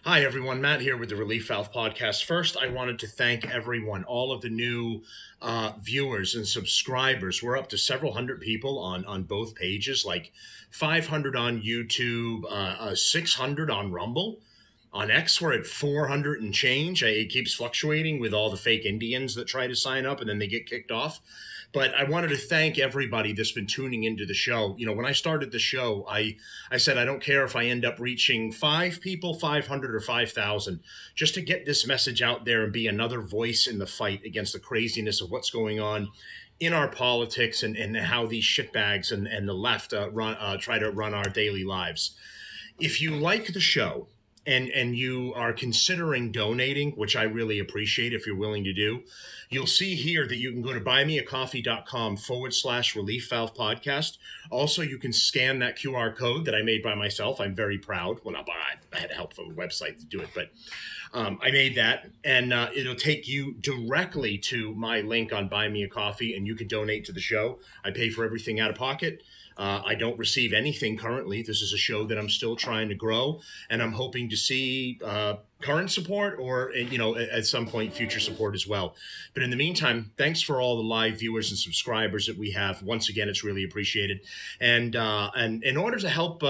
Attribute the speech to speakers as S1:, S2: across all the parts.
S1: Hi, everyone. Matt here with the Relief Valve Podcast. First, I wanted to thank everyone, all of the new viewers and subscribers. We're up to several hundred people on both pages, like 500 on YouTube, 600 on Rumble. On X, we're at 400 and change. It keeps fluctuating with all the fake Indians that try to sign up and then they get kicked off. But I wanted to thank everybody that's been tuning into the show. You know, when I started the show, I said I don't care if I end up reaching 5 people, 500 or 5,000, just to get this message out there and be another voice in the fight against the craziness of what's going on in our politics and how these shitbags and the left try to run our daily lives. If you like the show, and you are considering donating, which I really appreciate if you're willing to do, you'll see here that you can go to buymeacoffee.com/Relief Valve Podcast. Also, you can scan that QR code that I made by myself. I'm very proud. Well, not by, I had help from a website to do it, but I made that. And it'll take you directly to my link on Buy Me a Coffee, and you can donate to the show. I pay for everything out of pocket. I don't receive anything currently. This is a show that I'm still trying to grow, and I'm hoping to see current support or, you know, at some point future support as well. But in the meantime, thanks for all the live viewers and subscribers that we have. Once again, it's really appreciated. And in order to help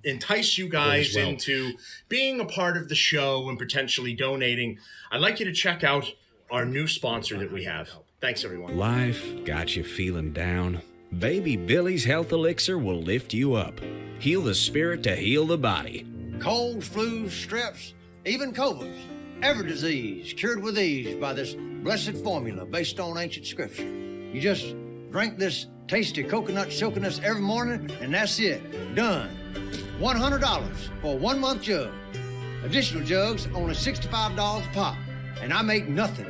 S1: entice you guys into being a part of the show and potentially donating, I'd like you to check out our new sponsor that we have. Thanks, everyone.
S2: Life got you feeling down? Baby Billy's Health Elixir will lift you up. Heal the spirit to heal the body.
S3: Colds, flus, streps, even COVIDs. Every disease cured with ease by this blessed formula based on ancient scripture. You just drink this tasty coconut silkiness every morning, and that's it. Done. $100 for a 1-month jug. Additional jugs only $65 a pop. And I make nothing.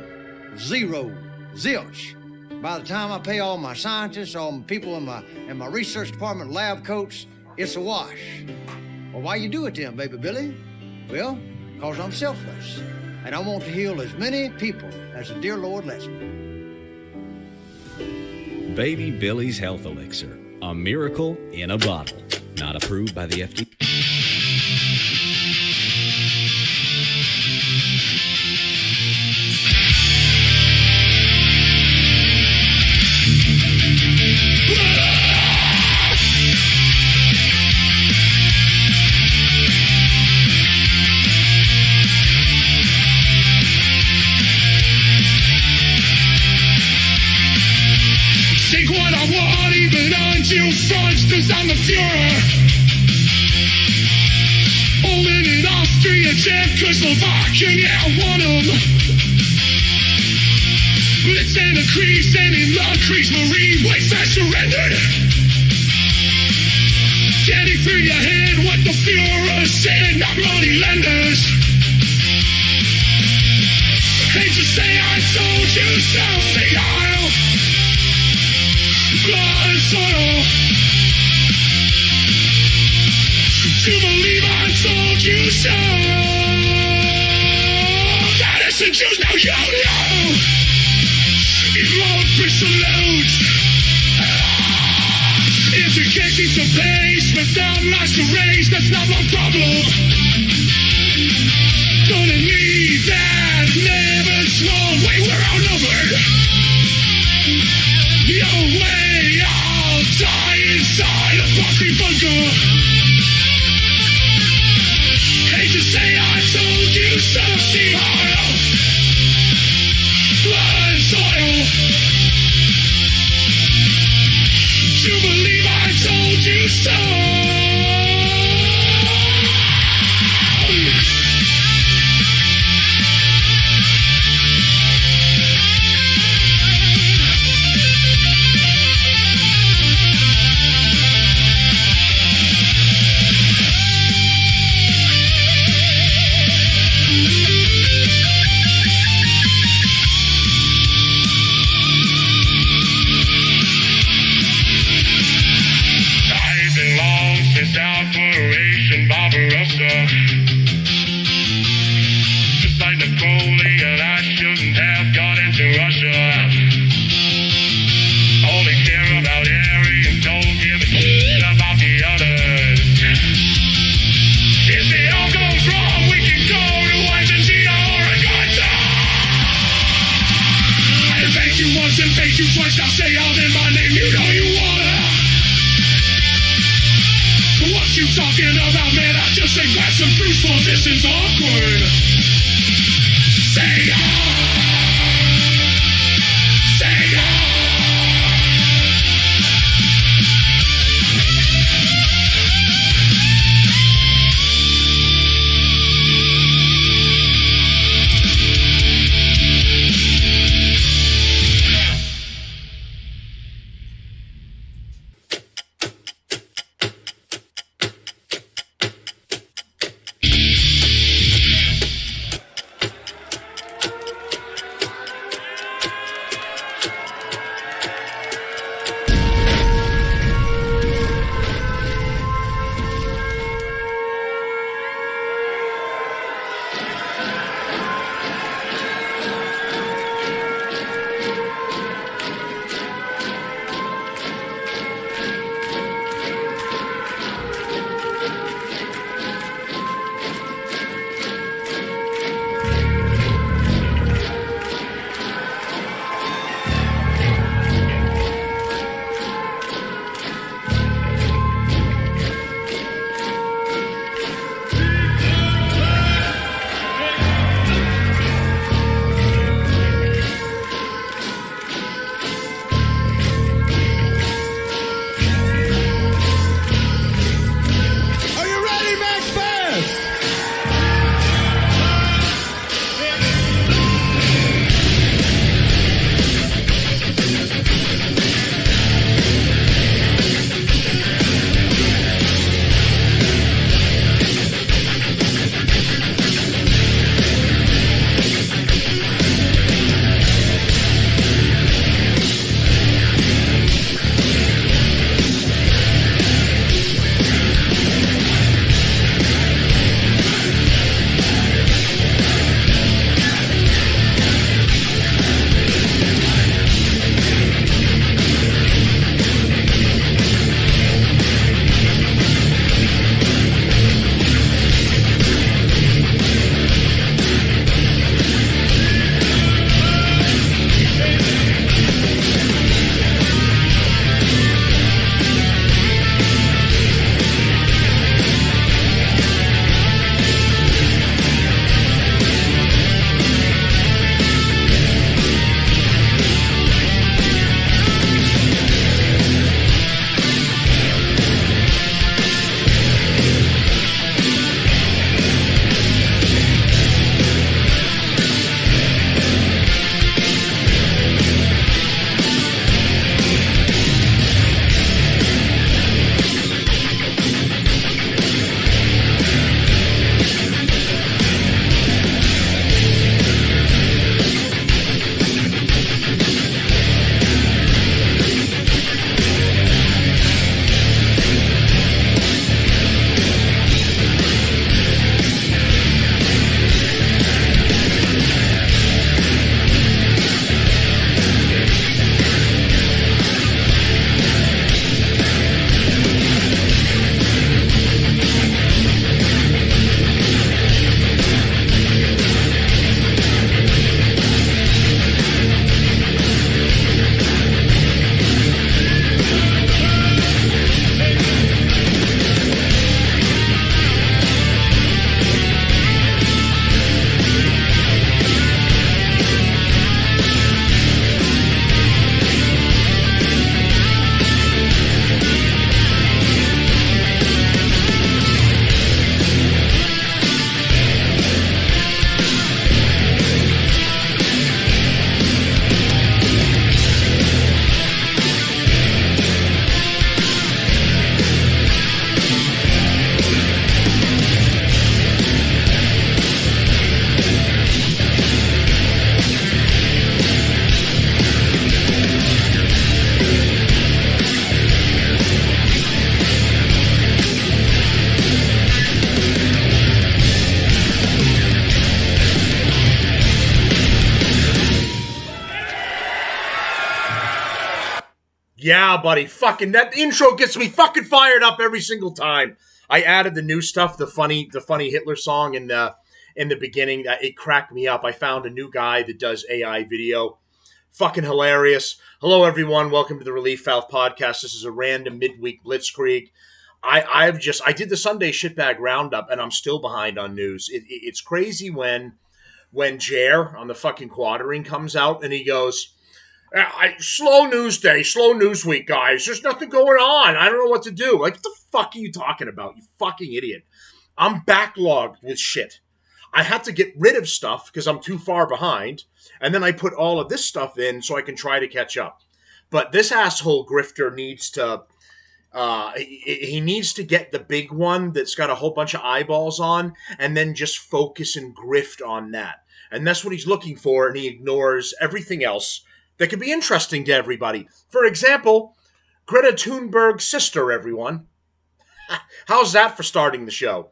S3: Zero. Zilch. By the time I pay all my scientists, all my people in my research department, lab coats, it's a wash. Well, why you do it then, baby Billy? Well, because I'm selfless, and I want to heal as many people as the dear Lord lets me.
S2: Baby Billy's Health Elixir, a miracle in a bottle. Not approved by the FDA.
S4: Take what I want, even until fronts, cause I'm the Fuhrer. Poland and Austria, Czechoslovakia, yeah, I want them. Blitz and the crease, and in the crease, Marine, waste I surrendered. Getting through your head what the Fuhrer said, not money lenders. Hate to say I told you so, say I'll blood and soil. Do you believe I told you so? Innocent Jews, now you know. Irrelevant salute. Indicating some pace without masquerades, that's not my problem. Gonna need that never small. Wait, we're outnumbered. No way, I'll die inside a fucking bunker. Hate to say I told you so, see oil, blood and soil. Do you believe I told you so? this is awkward. Say yeah! Say yeah!
S1: Yeah, buddy. Fucking that intro gets me fucking fired up every single time. I added the new stuff, the funny Hitler song in the beginning. It cracked me up. I found a new guy that does AI video. Fucking hilarious. Hello, everyone. Welcome to the Relief Valve Podcast. This is a random midweek Blitzkrieg. I did the Sunday shitbag roundup, and I'm still behind on news. It's crazy when Jer on the fucking quartering comes out and he goes, slow news day, slow news week, guys. There's nothing going on. I don't know what to do. Like, what the fuck are you talking about, you fucking idiot? I'm backlogged with shit. I had to get rid of stuff because I'm too far behind, and then I put all of this stuff in so I can try to catch up. But this asshole grifter needs to he needs to get the big one that's got a whole bunch of eyeballs on, and then just focus and grift on that. And that's what he's looking for, and he ignores everything else that could be interesting to everybody. For example, Greta Thunberg's sister, everyone. How's that for starting the show?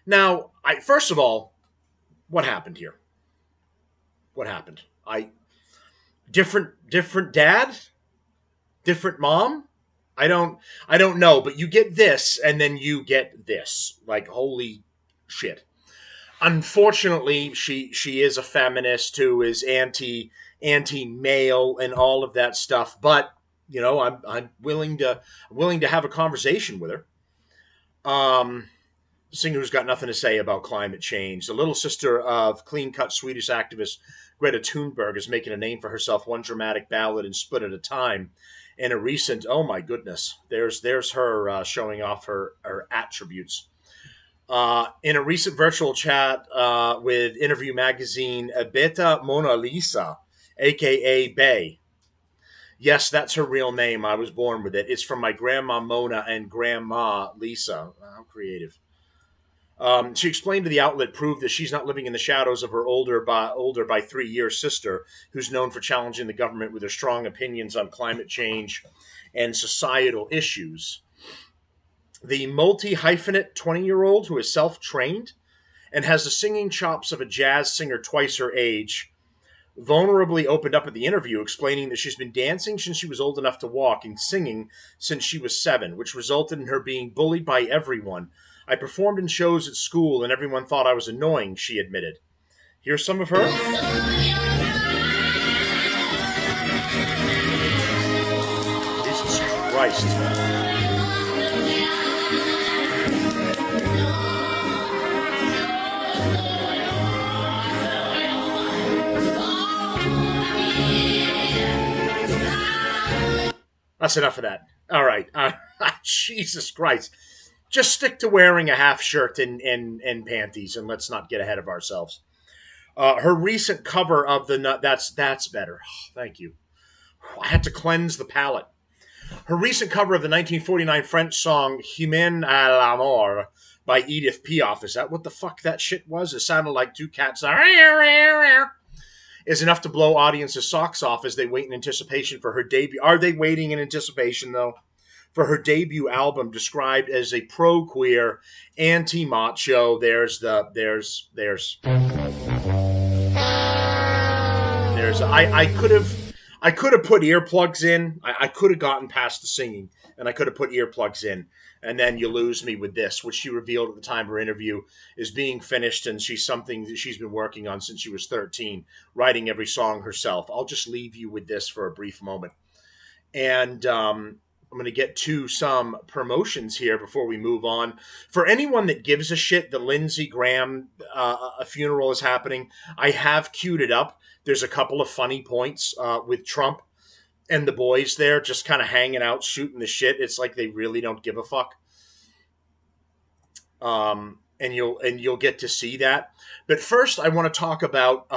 S1: Now, first of all, what happened here? What happened? Different dad? Different mom? I don't know, but you get this, and then you get this. Like, holy shit. Unfortunately, she is a feminist who is anti-male and all of that stuff, but you know, I'm willing to have a conversation with her. Singer who's got nothing to say about climate change. The little sister of clean-cut Swedish activist Greta Thunberg is making a name for herself one dramatic ballad and split at a time. In a recent, oh my goodness, there's her showing off her attributes. In a recent virtual chat with Interview Magazine, Beta Mona Lisa, a.k.a. Bay. Yes, that's her real name. I was born with it. It's from my grandma Mona and grandma Lisa. How creative. She explained to the outlet proved that she's not living in the shadows of her older by 3 years sister, who's known for challenging the government with her strong opinions on climate change and societal issues. The multi-hyphenate 20-year-old who is self-trained and has the singing chops of a jazz singer twice her age vulnerably opened up at the interview, explaining that she's been dancing since she was old enough to walk and singing since she was 7, which resulted in her being bullied by everyone. I performed in shows at school and everyone thought I was annoying, she admitted. Here's some of her. Jesus Christ. That's enough of that. All right. Jesus Christ. Just stick to wearing a half shirt and panties, and let's not get ahead of ourselves. Her recent cover of the that's better. Thank you. I had to cleanse the palate. Her recent cover of the 1949 French song "Hymen à l'amour" by Edith Piaf. Is that what the fuck that shit was? It sounded like two cats. Is enough to blow audiences' socks off as they wait in anticipation for her debut. Are they waiting in anticipation though? For her debut album, described as a pro-queer, anti-macho. There's. I could have put earplugs in. I could have gotten past the singing, and I could have put earplugs in. And then you lose me with this, which she revealed at the time of her interview is being finished, and she's something that she's been working on since she was 13, writing every song herself. I'll just leave you with this for a brief moment. And I'm going to get to some promotions here before we move on. For anyone that gives a shit, the Lindsey Graham a funeral is happening. I have queued it up. There's a couple of funny points with Trump and the boys there just kind of hanging out, shooting the shit. It's like they really don't give a fuck. And you'll get to see that. But first, I want to talk about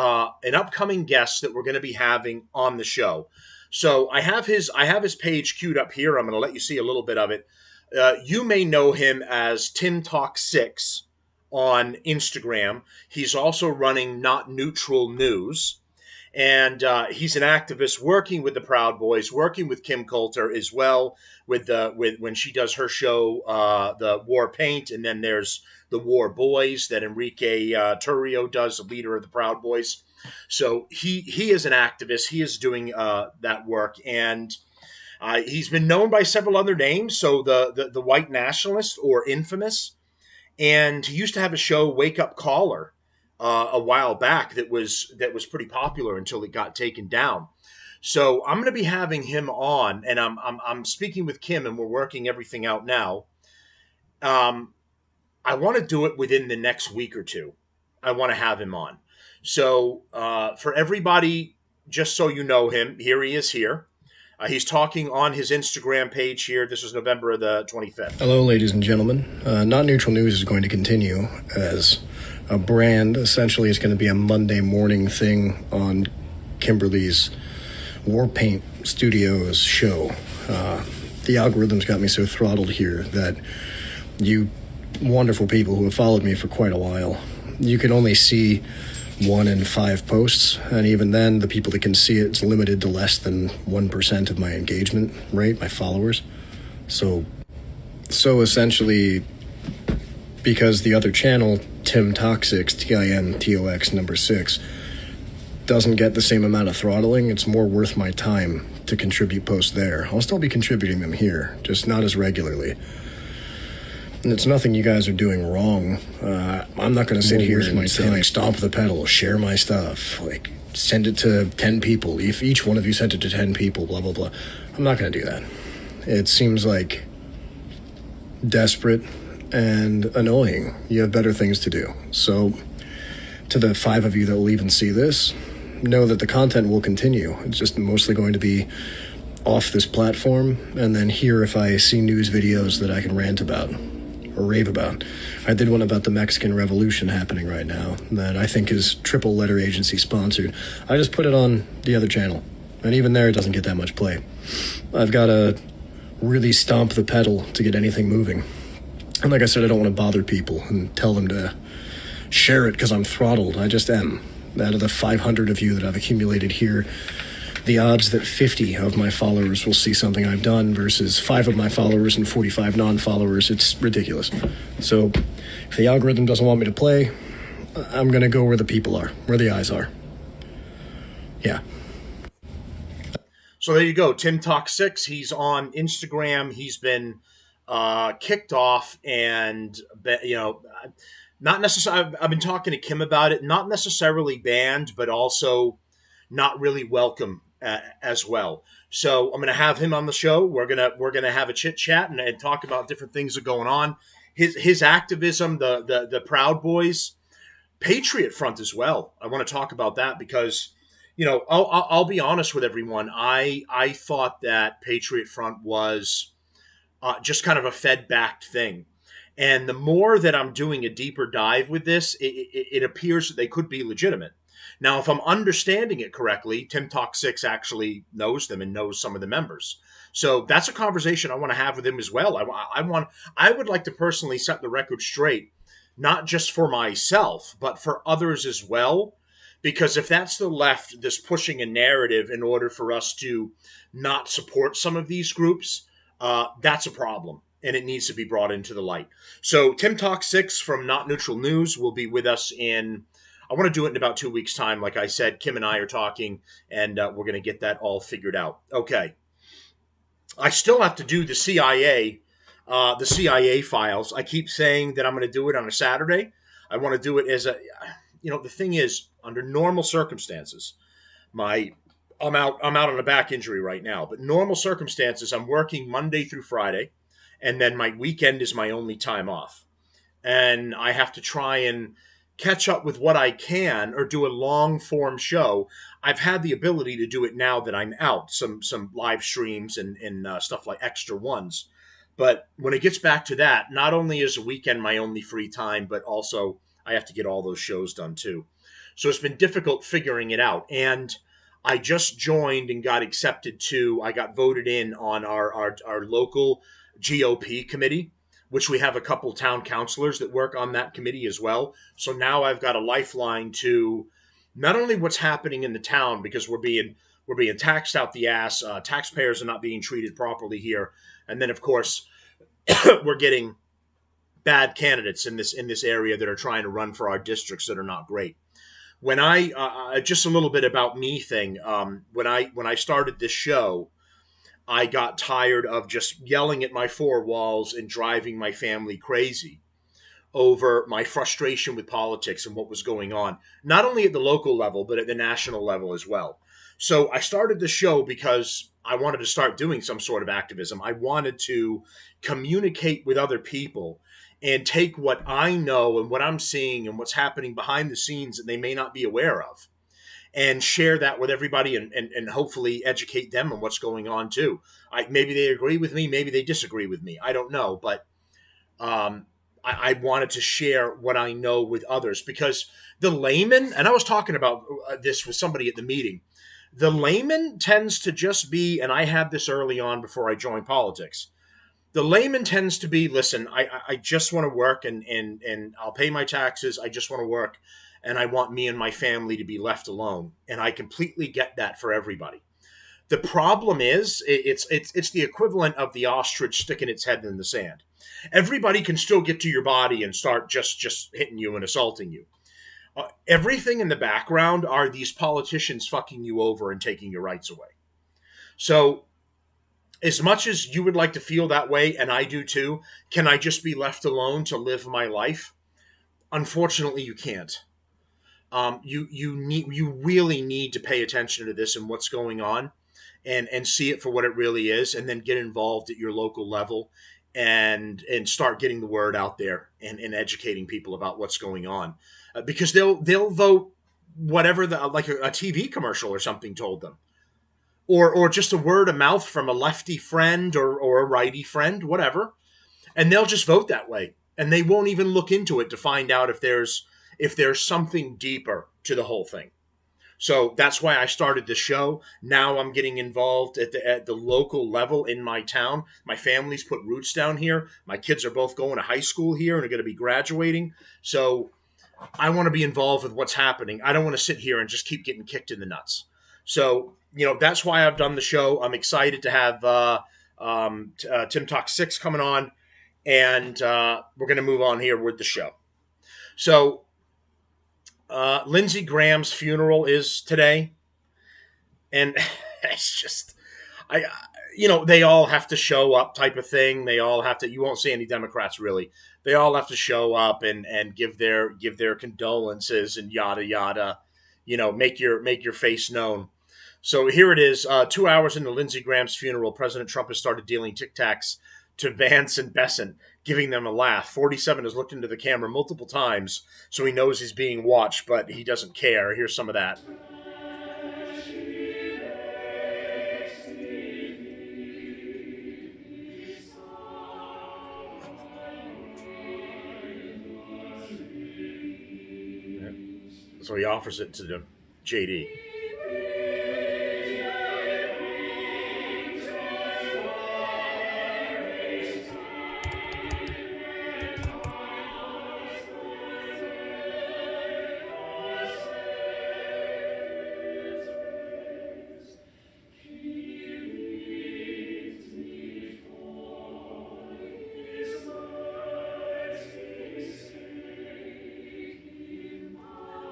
S1: an upcoming guest that we're going to be having on the show. So I have his page queued up here. I'm going to let you see a little bit of it. You may know him as Tim Talk 6 on Instagram. He's also running Not Neutral News. And he's an activist working with the Proud Boys, working with Kim Coulter as well with when she does her show, the War Paint, and then there's the War Boys that Enrique Turrio does, the leader of the Proud Boys. So he is an activist. He is doing that work, and he's been known by several other names. So the White Nationalist or Infamous, and he used to have a show, Wake Up Caller, a while back that was pretty popular until it got taken down. So I'm going to be having him on, and I'm speaking with Kim, and we're working everything out now. I want to do it within the next week or two. I want to have him on. So for everybody, just so you know him, here he is here. He's talking on his Instagram page here. This is November the 25th.
S5: Hello, ladies and gentlemen. Not Neutral News is going to continue as a brand. Essentially, it's going to be a Monday morning thing on Kimberly's Warpaint Studios show. The algorithms got me so throttled here that you wonderful people who have followed me for quite a while, you can only see 1 in 5 posts, and even then, the people that can see it's limited to less than 1% of my engagement rate, my followers. So essentially, because the other channel, Tim Toxic, TIMTOX number 6, doesn't get the same amount of throttling, it's more worth my time to contribute posts there. I'll still be contributing them here, just not as regularly. And it's nothing you guys are doing wrong. I'm not going to sit here and say, like, stomp the pedal, share my stuff, like, send it to 10 people. If each one of you sent it to 10 people, blah, blah, blah. I'm not going to do that. It seems like desperate and annoying. You have better things to do. So, to the 5 of you that will even see this, know that the content will continue. It's just mostly going to be off this platform, and then here if I see news videos that I can rant about or rave about. I did one about the Mexican Revolution happening right now that I think is triple letter agency sponsored. I just put it on the other channel, and even there it doesn't get that much play. I've got to really stomp the pedal to get anything moving. And like I said, I don't want to bother people and tell them to share it because I'm throttled. I just am. Out of the 500 of you that I've accumulated here, the odds that 50 of my followers will see something I've done versus 5 of my followers and 45 non-followers, it's ridiculous. So if the algorithm doesn't want me to play, I'm going to go where the people are, where the eyes are. Yeah.
S1: So there you go. Tim Talk 6. He's on Instagram. He's been kicked off and, not necessarily, I've been talking to Kim about it, not necessarily banned, but also not really welcome as well. So I'm going to have him on the show. We're gonna have a chit chat and talk about different things that are going on. His activism, the Proud Boys, Patriot Front as well. I want to talk about that because, I'll be honest with everyone. I thought that Patriot Front was just kind of a Fed-backed thing. And the more that I'm doing a deeper dive with this, it appears that they could be legitimate. Now, if I'm understanding it correctly, Tim Talk 6 actually knows them and knows some of the members. So that's a conversation I want to have with him as well. I would like to personally set the record straight, not just for myself, but for others as well. Because if that's the left that's pushing a narrative in order for us to not support some of these groups, that's a problem. And it needs to be brought into the light. So Tim Talk 6 from Not Neutral News will be with us I want to do it in about 2 weeks' time. Like I said, Kim and I are talking, and we're going to get that all figured out. Okay. I still have to do the CIA files. I keep saying that I'm going to do it on a Saturday. I want to do it as the thing is, under normal circumstances, I'm out on a back injury right now, but normal circumstances, I'm working Monday through Friday. And then my weekend is my only time off. And I have to try and catch up with what I can or do a long form show. I've had the ability to do it now that I'm out, some live streams and stuff like extra ones. But when it gets back to that, not only is a weekend my only free time, but also I have to get all those shows done too. So it's been difficult figuring it out. And I just joined and got accepted I got voted in on our local GOP committee, which we have a couple town councilors that work on that committee as well. So now I've got a lifeline to not only what's happening in the town, because we're being taxed out the ass, taxpayers are not being treated properly here, and then of course we're getting bad candidates in this area that are trying to run for our districts that are not great. When I just a little bit about me thing, when I started this show, I got tired of just yelling at my 4 walls and driving my family crazy over my frustration with politics and what was going on, not only at the local level, but at the national level as well. So I started the show because I wanted to start doing some sort of activism. I wanted to communicate with other people and take what I know and what I'm seeing and what's happening behind the scenes that they may not be aware of, and share that with everybody, and hopefully educate them on what's going on too. Maybe they agree with me, maybe they disagree with me. I don't know, but um, I wanted to share what I know with others, because the layman, and I was talking about this with somebody at the meeting, the layman tends to just be, and I had this early on before I joined politics. The layman tends to be, listen, I just want to work, and I'll pay my taxes. I just want to work, and I want me and my family to be left alone. And I completely get that for everybody. The problem is, it's the equivalent of the ostrich sticking its head in the sand. Everybody can still get to your body and start just hitting you and assaulting you. Everything in the background are these politicians fucking you over and taking your rights away. So, as much as you would like to feel that way, and I do too, can I just be left alone to live my life? Unfortunately, you can't. You really need to pay attention to this and what's going on, and see it for what it really is, and then get involved at your local level, and start getting the word out there, and educating people about what's going on, because they'll vote whatever the, like a TV commercial or something told them, or just a word of mouth from a lefty friend, or a righty friend, whatever, and they'll just vote that way, and they won't even look into it to find out if there's something deeper to the whole thing. So that's why I started the show. Now I'm getting involved at the local level in my town. My family's put roots down here. My kids are both going to high school here and are going to be graduating. So I want to be involved with what's happening. I don't want to sit here and just keep getting kicked in the nuts. So, that's why I've done the show. I'm excited to have Tim Talk 6 coming on, and we're going to move on here with the show. So, Lindsey Graham's funeral is today, and it's just, they all have to show up, type of thing. They all have to. You won't see any Democrats really. They all have to show up and give their condolences and yada yada. Make your face known. So here it is. 2 hours into Lindsey Graham's funeral, President Trump has started dealing Tic Tacs to Vance and Besant, giving them a laugh. 47 has looked into the camera multiple times, so he knows he's being watched, but he doesn't care. Here's some of that. So he offers it to the JD.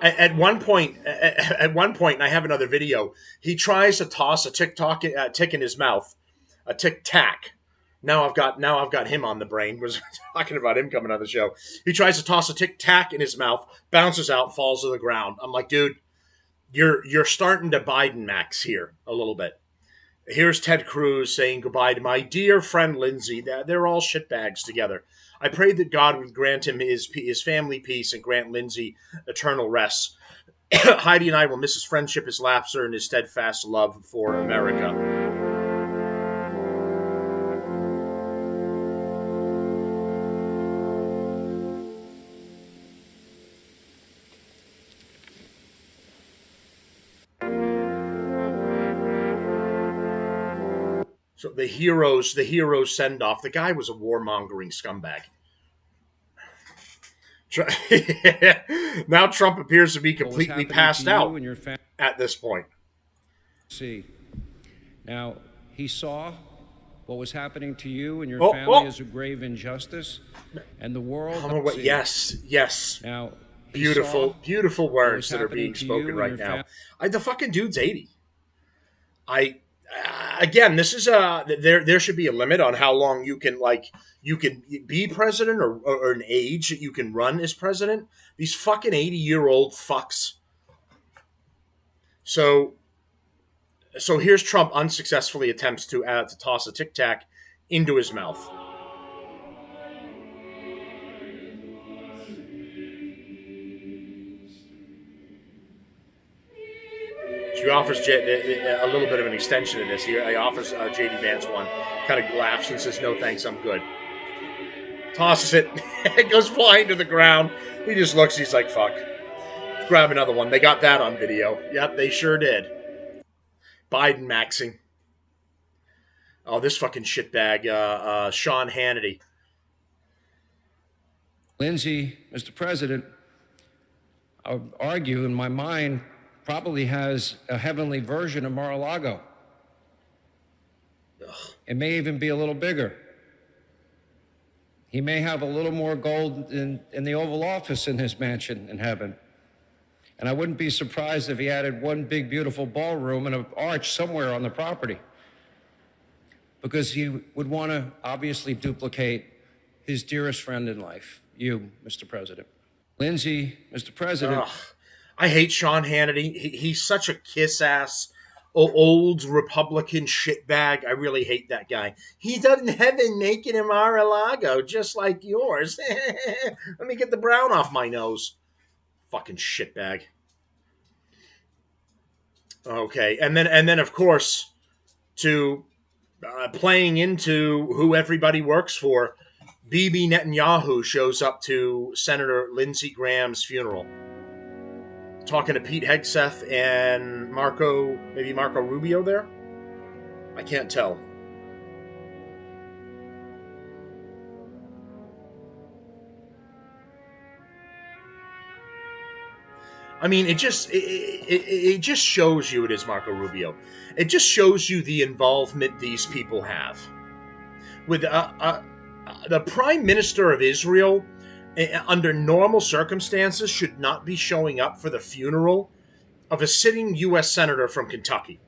S1: At one point, and I have another video, he tries to toss a tick in his mouth, a tic tac. Now I've got him on the brain. Was talking about him coming on the show. He tries to toss a tic tac in his mouth, bounces out, falls to the ground. I'm like, dude, you're starting to Biden Max here a little bit. Here's Ted Cruz saying goodbye to my dear friend Lindsey. They're all shitbags together. I prayed that God would grant him his family peace and grant Lindsey eternal rest. Heidi and I will miss his friendship, his laughter, and his steadfast love for America. So the heroes send off. The guy was a warmongering scumbag. Now Trump appears to be completely passed out at this point.
S6: See, now he saw what was happening to you and your family as a grave injustice, and the world.
S1: Yes.
S6: Now,
S1: beautiful words that are being spoken right now. The fucking dude's 80. Again, this is there should be a limit on how long you can be president, or an age that you can run as president. These fucking 80-year-old fucks. So So here's Trump unsuccessfully attempts to toss a Tic Tac into his mouth. He offers a little bit of an extension of this. He offers J.D. Vance one, kind of laughs and says, "No thanks, I'm good." Tosses it. It goes flying to the ground. He just looks. He's like, "Fuck." Grab another one. They got that on video. Yep, they sure did. Biden maxing. Oh, this fucking shitbag, Sean Hannity.
S6: Lindsey, Mr. President, I would argue in my mind, probably has a heavenly version of Mar-a-Lago. It may even be a little bigger. He may have a little more gold in the Oval Office in his mansion in heaven. And I wouldn't be surprised if he added one big, beautiful ballroom and an arch somewhere on the property. Because he would want to obviously duplicate his dearest friend in life, you, Mr. President. Lindsey, Mr. President.
S1: I hate Sean Hannity. He's such a kiss-ass, old Republican shitbag. I really hate that guy. He doesn't heaven making him Mar-a-Lago, just like yours. Let me get the brown off my nose. Fucking shitbag. Okay, and then of course, to playing into who everybody works for, Bibi Netanyahu shows up to Senator Lindsey Graham's funeral, talking to Pete Hegseth and Marco Rubio there. I can't tell. I mean, it just shows you it is Marco Rubio. It just shows you the involvement these people have. With the Prime Minister of Israel, under normal circumstances, should not be showing up for the funeral of a sitting U.S. Senator from Kentucky.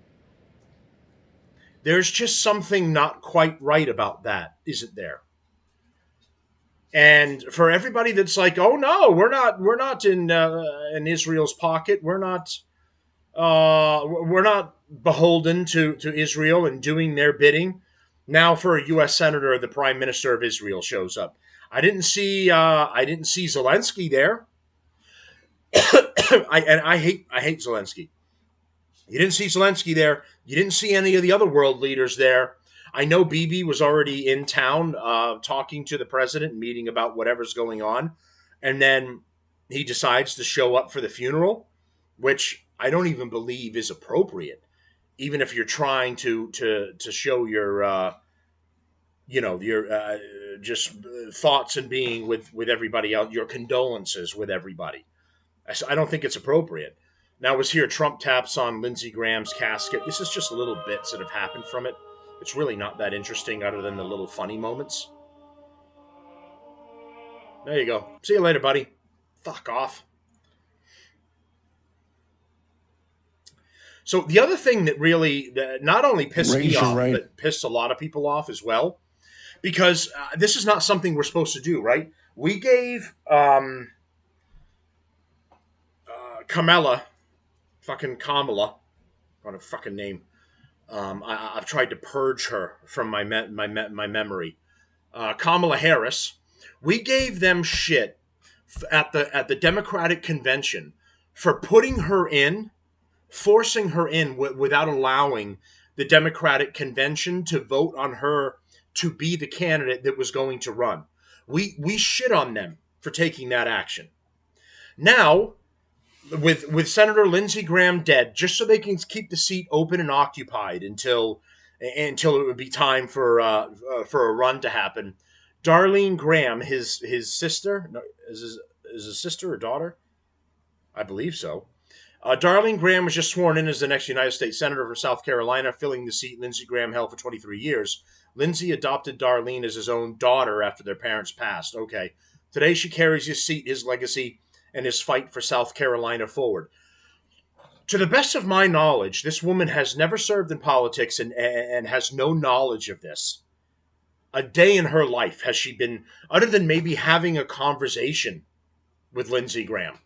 S1: There's just something not quite right about that, isn't there? And for everybody that's like, "Oh no, we're not in Israel's pocket. We're not beholden to Israel and doing their bidding." Now, for a U.S. Senator, the Prime Minister of Israel shows up. I didn't see Zelensky there. I hate Zelensky. You didn't see Zelensky there. You didn't see any of the other world leaders there. I know Bibi was already in town talking to the president, meeting about whatever's going on. And then he decides to show up for the funeral, which I don't even believe is appropriate, even if you're trying to show your, just thoughts and being with everybody else, your condolences with everybody. I don't think it's appropriate. Now, was here Trump taps on Lindsey Graham's casket. This is just little bits that have happened from it. It's really not that interesting other than the little funny moments. There you go. See you later, buddy. Fuck off. So the other thing that really not only pissed me off, but pissed a lot of people off as well, because this is not something we're supposed to do, right? We gave Kamala, what a fucking name. I've tried to purge her from my memory. Kamala Harris. We gave them shit at the Democratic convention for putting her in, forcing her in without allowing the Democratic convention to vote on her to be the candidate that was going to run. We shit on them for taking that action. Now, with Senator Lindsey Graham dead, just so they can keep the seat open and occupied until it would be time for a run to happen, Darlene Graham, his sister, is his sister or daughter? I believe so. Darlene Graham was just sworn in as the next United States Senator for South Carolina, filling the seat Lindsey Graham held for 23 years. Lindsey adopted Darlene as his own daughter after their parents passed. Okay. Today she carries his seat, his legacy, and his fight for South Carolina forward. To the best of my knowledge, this woman has never served in politics and has no knowledge of this. A day in her life has she been, other than maybe having a conversation with Lindsey Graham.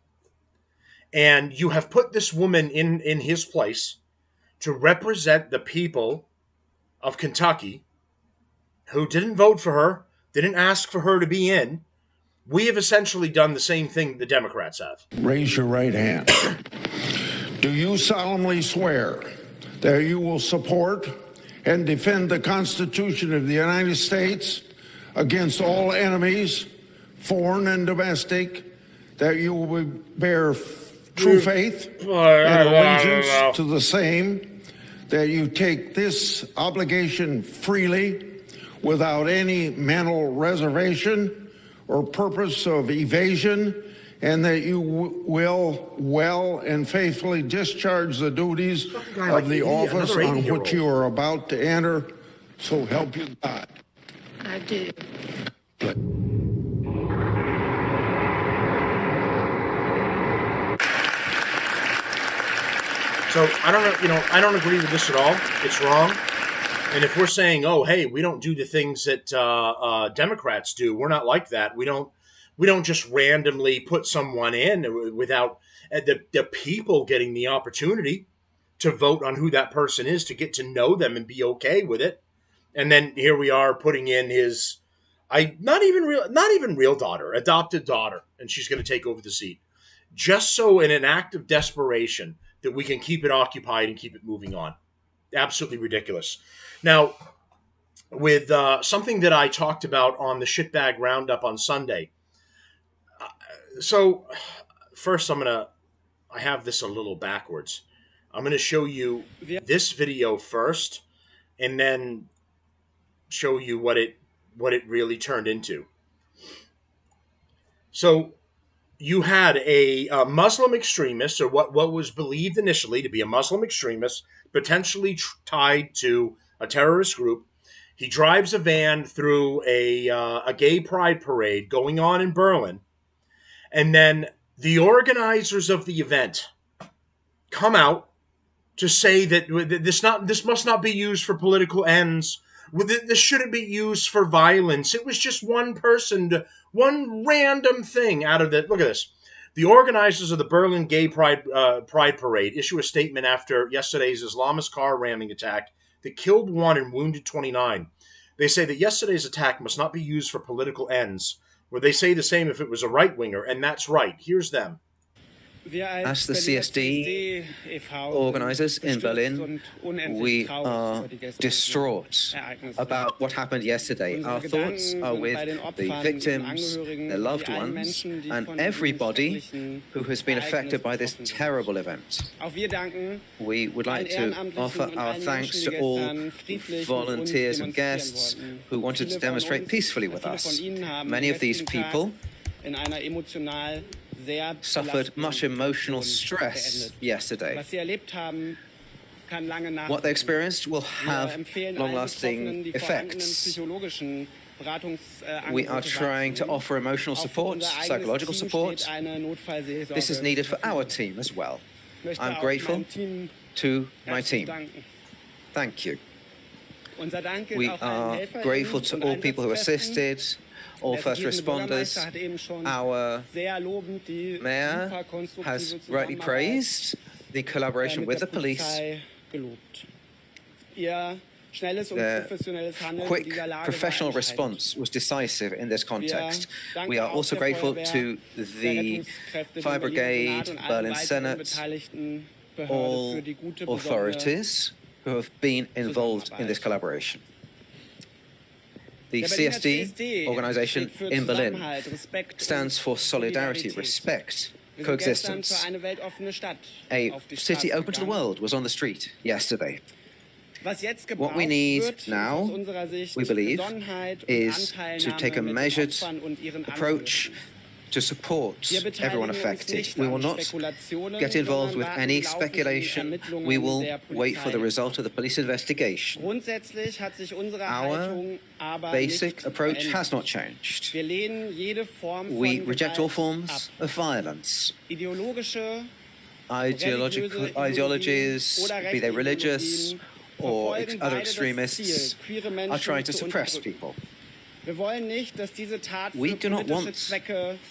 S1: And you have put this woman in his place to represent the people of Kentucky who didn't vote for her, didn't ask for her to be in. We have essentially done the same thing the Democrats have.
S7: Raise your right hand. Do you solemnly swear that you will support and defend the Constitution of the United States against all enemies, foreign and domestic, that you will bear true faith and allegiance to the same, that you take this obligation freely without any mental reservation or purpose of evasion, and that you will well and faithfully discharge the duties of the office on which you are about to enter, so help you God.
S8: I do.
S7: Good.
S1: So I don't know, I don't agree with this at all. It's wrong. And if we're saying, oh, hey, we don't do the things that Democrats do, we're not like that. We don't just randomly put someone in without the people getting the opportunity to vote on who that person is, to get to know them and be okay with it. And then here we are putting in his, not even real daughter, adopted daughter, and she's going to take over the seat, just so in an act of desperation that we can keep it occupied and keep it moving on. Absolutely ridiculous. Now, with something that I talked about on the Shitbag Roundup on Sunday. So, first I have this a little backwards. I'm going to show you this video first, and then show you what it really turned into. So, you had a Muslim extremist, or what was believed initially to be a Muslim extremist, potentially tied to a terrorist group. He drives a van through a gay pride parade going on in Berlin, and then the organizers of the event come out to say that this must not be used for political ends. This shouldn't be used for violence. It was just one person, one random thing out of the. Look at this. The organizers of the Berlin Gay Pride Parade issue a statement after yesterday's Islamist car ramming attack that killed 1 and wounded 29. They say that yesterday's attack must not be used for political ends. Where they say the same if it was a right-winger, and that's right. Here's them.
S9: As the CSD organizers in Berlin, we are distraught about what happened yesterday. Our thoughts are with the victims, their loved ones, and everybody who has been affected by this terrible event. We would like to offer our thanks to all volunteers and guests who wanted to demonstrate peacefully with us. Many of these people suffered much emotional stress yesterday. What they experienced will have long-lasting effects. We are trying to offer emotional support, psychological support. This is needed for our team as well. I'm grateful to my team. Thank you. We are grateful to all people who assisted, all first responders. Our mayor has rightly praised the collaboration with the police. Their quick professional response was decisive in this context. We are also grateful to the Fire Brigade, Berlin Senate, all authorities who have been involved in this collaboration. The CSD organization in Berlin stands for solidarity, respect, coexistence. A city open to the world was on the street yesterday. What we need now, we believe, is to take a measured approach to support everyone affected. We will not get involved with any speculation. We will wait for the result of the police investigation. Our basic approach has not changed. We reject all forms of violence. Ideologies, be they religious or other extremists, are trying to suppress people. We do not want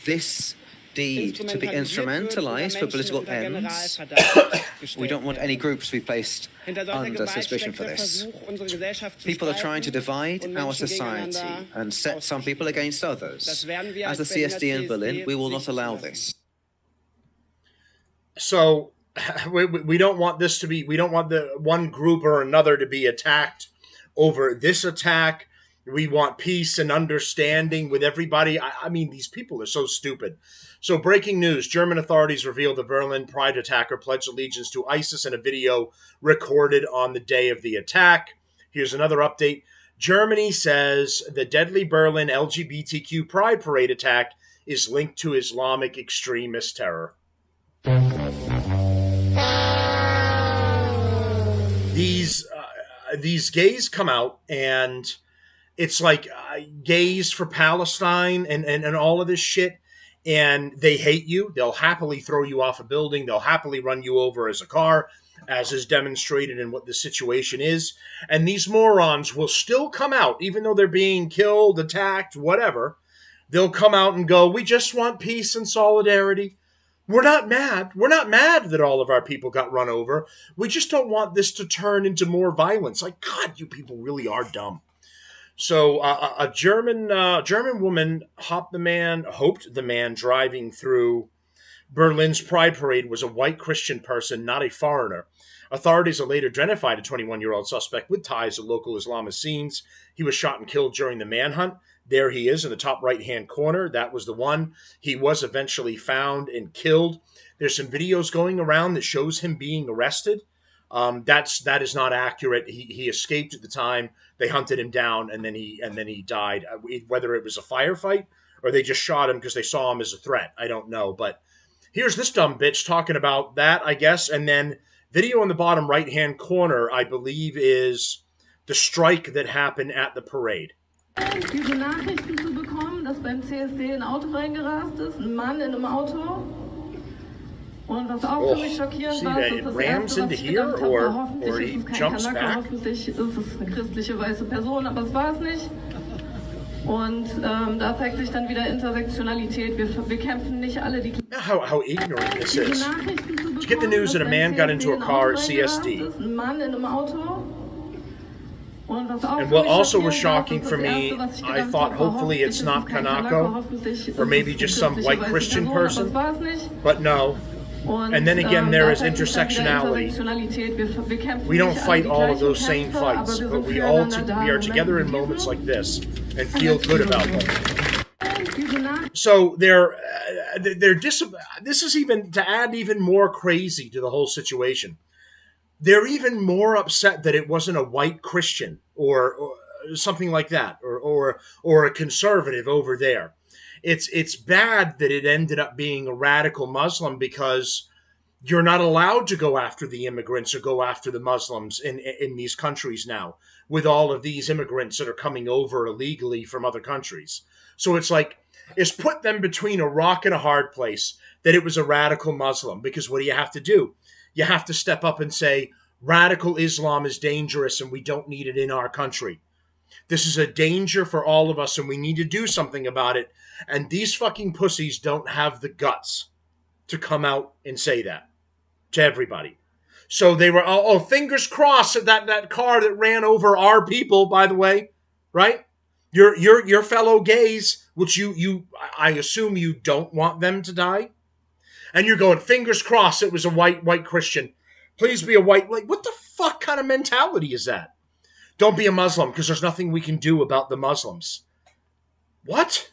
S9: this deed to be instrumentalized for political ends. We don't want any groups to be placed under suspicion for this. People are trying to divide our society and set some people against others. As the CSD in Berlin, we will not allow this.
S1: So we don't want this to be, we don't want the one group or another to be attacked over this attack. We want peace and understanding with everybody. I mean, these people are so stupid. So breaking news, German authorities revealed the Berlin Pride attacker pledged allegiance to ISIS in a video recorded on the day of the attack. Here's another update. Germany says the deadly Berlin LGBTQ Pride Parade attack is linked to Islamic extremist terror. These gays come out, and it's like gays for Palestine and all of this shit, and they hate you. They'll happily throw you off a building. They'll happily run you over as a car, as is demonstrated in what the situation is. And these morons will still come out, even though they're being killed, attacked, whatever. They'll come out and go, we just want peace and solidarity. We're not mad. We're not mad that all of our people got run over. We just don't want this to turn into more violence. Like, God, you people really are dumb. So a German woman hoped the man driving through Berlin's Pride Parade was a white Christian person, not a foreigner. Authorities have later identified a 21-year-old suspect with ties to local Islamist scenes. He was shot and killed during the manhunt. There he is in the top right-hand corner. That was the one. He was eventually found and killed. There's some videos going around that shows him being arrested. That is not accurate. He escaped at the time. They hunted him down, and then he died. Whether it was a firefight or they just shot him because they saw him as a threat, I don't know. But here's this dumb bitch talking about that, I guess. And then video in the bottom right-hand corner, I believe, is the strike that happened at the parade.
S8: Diese Nachrichten zu bekommen, dass beim CSD ein Auto reingerast ist, ein Mann in einem Auto. Und was auch für mich schockierend war, ist das Erste, was ich gedacht habe, hoffentlich ist es kein Kanake, hoffentlich ist es eine christliche weiße Person, aber es war es nicht. Und da zeigt sich dann wieder Intersektionalität. Wir kämpfen nicht alle die...
S1: How ignorant this is. Did you get the news that a man got into a car at CSD?
S8: Ein Mann in einem Auto.
S1: And what also was shocking for me, I thought hopefully it's not Kanako, or maybe just some white Christian person, but no. And then again, there is intersectionality. We don't fight all of those same fights, but we are together in moments like this and feel good about them. So this is even to add even more crazy to the whole situation. They're even more upset that it wasn't a white Christian or something like that, or a conservative over there. It's bad that it ended up being a radical Muslim, because you're not allowed to go after the immigrants or go after the Muslims in these countries now, with all of these immigrants that are coming over illegally from other countries. So it's like, it's put them between a rock and a hard place that it was a radical Muslim, because what do you have to do? You have to step up and say, radical Islam is dangerous and we don't need it in our country. This is a danger for all of us and we need to do something about it. And these fucking pussies don't have the guts to come out and say that to everybody. So they were, fingers crossed at that car that ran over our people, by the way, right? Your fellow gays, which I assume you don't want them to die. And you're going, fingers crossed it was a white Christian. Please be a white, like, what the fuck kind of mentality is that? Don't be a Muslim because there's nothing we can do about the Muslims. What?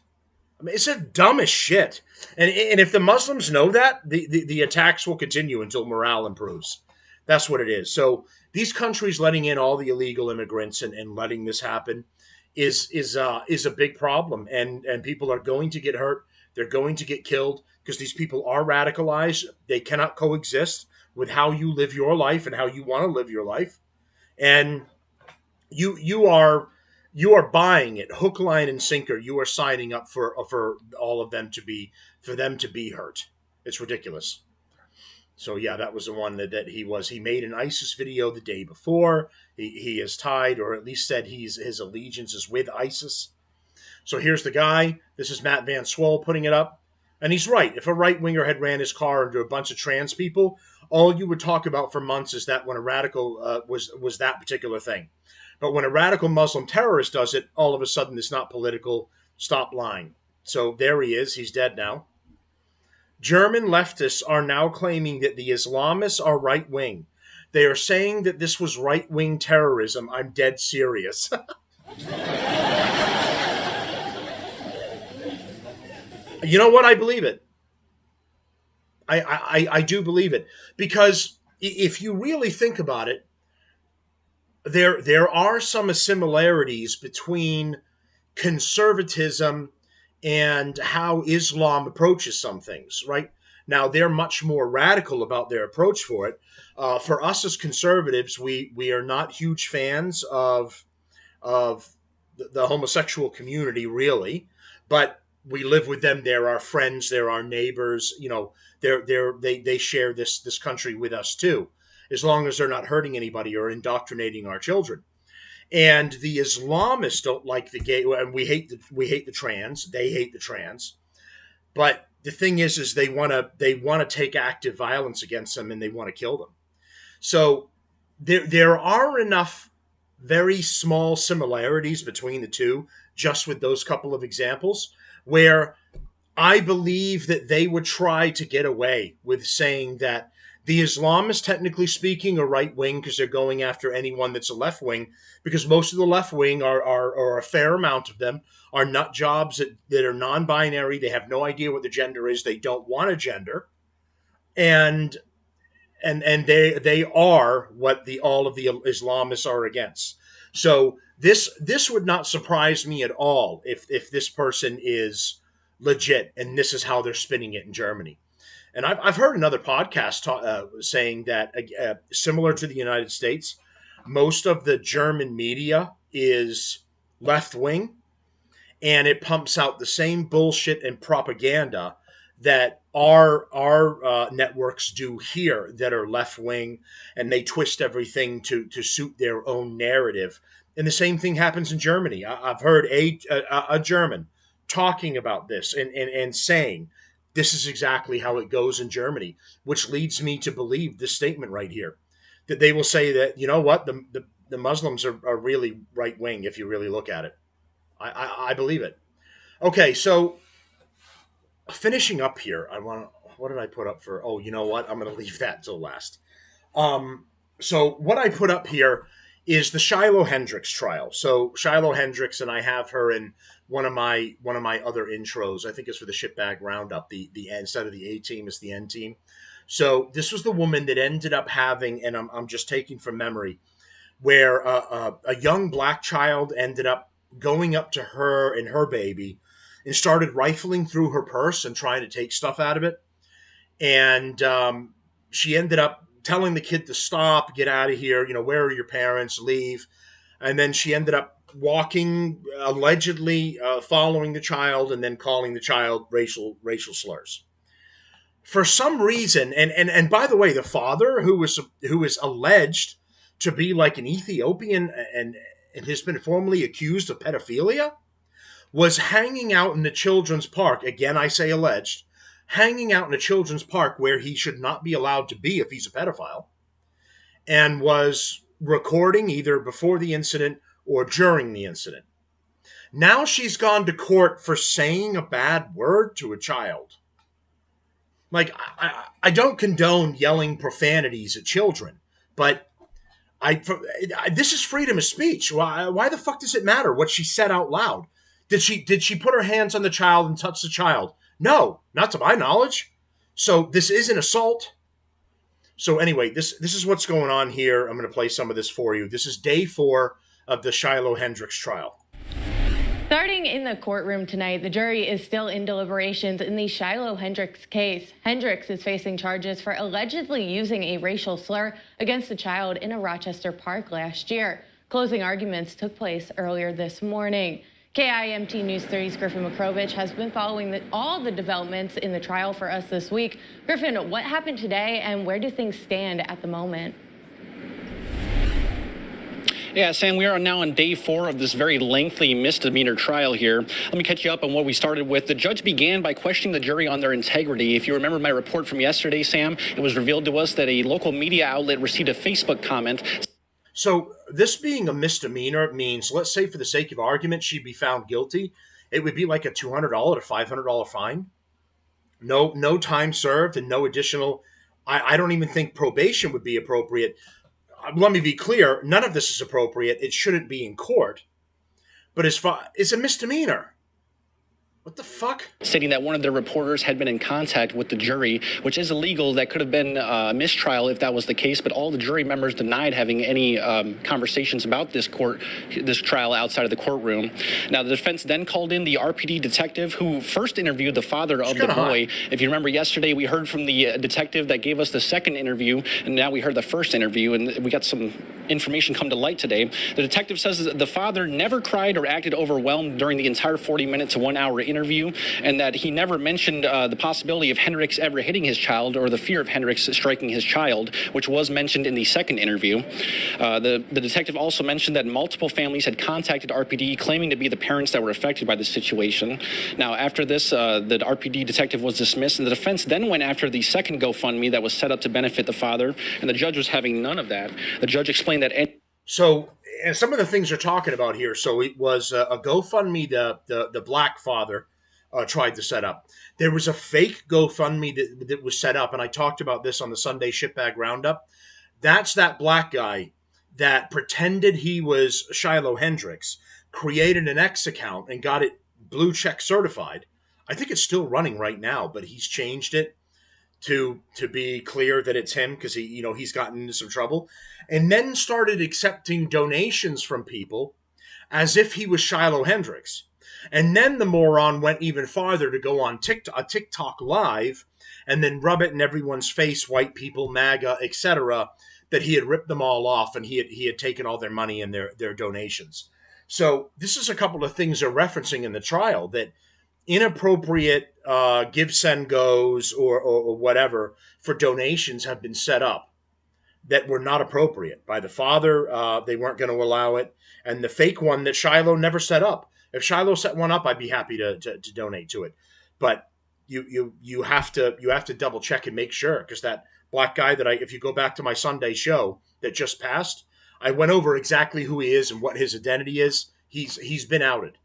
S1: I mean, it's the dumbest shit. And if the Muslims know that, the attacks will continue until morale improves. That's what it is. So these countries letting in all the illegal immigrants and letting this happen is a big problem. And people are going to get hurt. They're going to get killed because these people are radicalized. They cannot coexist with how you live your life and how you want to live your life. And you are buying it hook, line, and sinker. You are signing up for all of them to be hurt. It's ridiculous. So yeah, that was the one that he made an ISIS video the day before. He is tied, or at least said his allegiance is with ISIS. So here's the guy. This is Matt Van Swol putting it up. And he's right. If a right-winger had ran his car into a bunch of trans people, all you would talk about for months is that when a radical was that particular thing. But when a radical Muslim terrorist does it, all of a sudden it's not political. Stop lying. So there he is. He's dead now. German leftists are now claiming that the Islamists are right-wing. They are saying that this was right-wing terrorism. I'm dead serious. You know what? I believe it. I do believe it. Because if you really think about it, there are some similarities between conservatism and how Islam approaches some things, right? Now, they're much more radical about their approach for it. For us as conservatives, we are not huge fans of the homosexual community, really, but we live with them. They're our friends. They're our neighbors. You know, they share this country with us too, as long as they're not hurting anybody or indoctrinating our children. And the Islamists don't like the gay, and we hate the trans. They hate the trans. But the thing is they want to take active violence against them, and they want to kill them. So there are enough very small similarities between the two, just with those couple of examples, where I believe that they would try to get away with saying that the Islamists, technically speaking, are right-wing because they're going after anyone that's a left-wing, because most of the left-wing are a fair amount of them, are nut jobs that are non-binary. They have no idea what the gender is. They don't want a gender. And they are what all of the Islamists are against. So this would not surprise me at all if this person is legit and this is how they're spinning it in Germany. And I've heard another podcast saying that, similar to the United States, most of the German media is left-wing, and it pumps out the same bullshit and propaganda that our networks do here that are left-wing, and they twist everything to suit their own narrative. And the same thing happens in Germany. I've heard a German talking about this and saying, this is exactly how it goes in Germany, which leads me to believe this statement right here, that they will say that, you know what, the Muslims are really right-wing if you really look at it. I believe it. Okay, so finishing up here, what did I put up for? Oh, you know what? I'm going to leave that till last. So what I put up here is the Shiloh Hendricks trial. So Shiloh Hendricks, and I have her in one of my other intros. I think it's for the Shitbag Roundup. The instead of the A team, it's the N team. So this was the woman that ended up having, and I'm just taking from memory, where a young black child ended up going up to her and her baby and started rifling through her purse and trying to take stuff out of it. And she ended up telling the kid to stop, get out of here, where are your parents, leave. And then she ended up walking, allegedly following the child, and then calling the child racial slurs. For some reason, and by the way, the father, who is alleged to be like an Ethiopian and has been formally accused of pedophilia, was hanging out in the children's park. Again, I say alleged. Hanging out in a children's park where he should not be allowed to be if he's a pedophile, and was recording either before the incident or during the incident. Now she's gone to court for saying a bad word to a child. Like, I don't condone yelling profanities at children, but this is freedom of speech. Why the fuck does it matter what she said out loud? Did she put her hands on the child and touch the child? No, not to my knowledge. So this is an assault. So anyway, this is what's going on here. I'm going to play some of this for you. This is day 4 of the Shiloh Hendricks trial.
S10: Starting in the courtroom tonight, the jury is still in deliberations in the Shiloh Hendricks case. Hendricks is facing charges for allegedly using a racial slur against a child in a Rochester park last year. Closing arguments took place earlier this morning. KIMT News 3's Griffin Makrovich has been following all the developments in the trial for us this week. Griffin, what happened today and where do things stand at the moment?
S11: Yeah, Sam, we are now on day 4 of this very lengthy misdemeanor trial here. Let me catch you up on what we started with. The judge began by questioning the jury on their integrity. If you remember my report from yesterday, Sam, it was revealed to us that a local media outlet received a Facebook comment.
S1: So this being a misdemeanor means, let's say for the sake of argument, she'd be found guilty. It would be like a $200 to $500 fine. No time served and no additional. I don't even think probation would be appropriate. Let me be clear. None of this is appropriate. It shouldn't be in court. But it's a misdemeanor. What the fuck?
S11: Stating that one of their reporters had been in contact with the jury, which is illegal. That could have been a mistrial if that was the case, but all the jury members denied having any conversations about this trial outside of the courtroom. Now, the defense then called in the RPD detective who first interviewed the father of the boy. If you remember yesterday, we heard from the detective that gave us the second interview, and now we heard the first interview, and we got some information come to light today. The detective says that the father never cried or acted overwhelmed during the entire 40-minute to 1 hour interview, and that he never mentioned the possibility of Hendricks ever hitting his child or the fear of Hendricks striking his child, which was mentioned in the second interview. The detective also mentioned that multiple families had contacted RPD claiming to be the parents that were affected by the situation. Now, after this, the RPD detective was dismissed, and the defense then went after the second GoFundMe that was set up to benefit the father, and the judge was having none of that. The judge explained that...
S1: So, and some of the things you're talking about here, so it was a GoFundMe the black father tried to set up. There was a fake GoFundMe that was set up, and I talked about this on the Sunday Shitbag Roundup. That's that black guy that pretended he was Shiloh Hendricks, created an X account, and got it blue check certified. I think it's still running right now, but he's changed it to be clear that it's him because he's gotten into some trouble, and then started accepting donations from people as if he was Shiloh Hendricks. And then the moron went even farther to go on TikTok live and then rub it in everyone's face, white people, MAGA, etc., that he had ripped them all off and he had taken all their money and their donations. So this is a couple of things they're referencing in the trial, that inappropriate give, send, goes or whatever for donations have been set up that were not appropriate by the father. They weren't going to allow it. And the fake one that Shiloh never set up. If Shiloh set one up, I'd be happy to donate to it. But you have to double check and make sure, because that black guy if you go back to my Sunday show that just passed, I went over exactly who he is and what his identity is. He's been outed.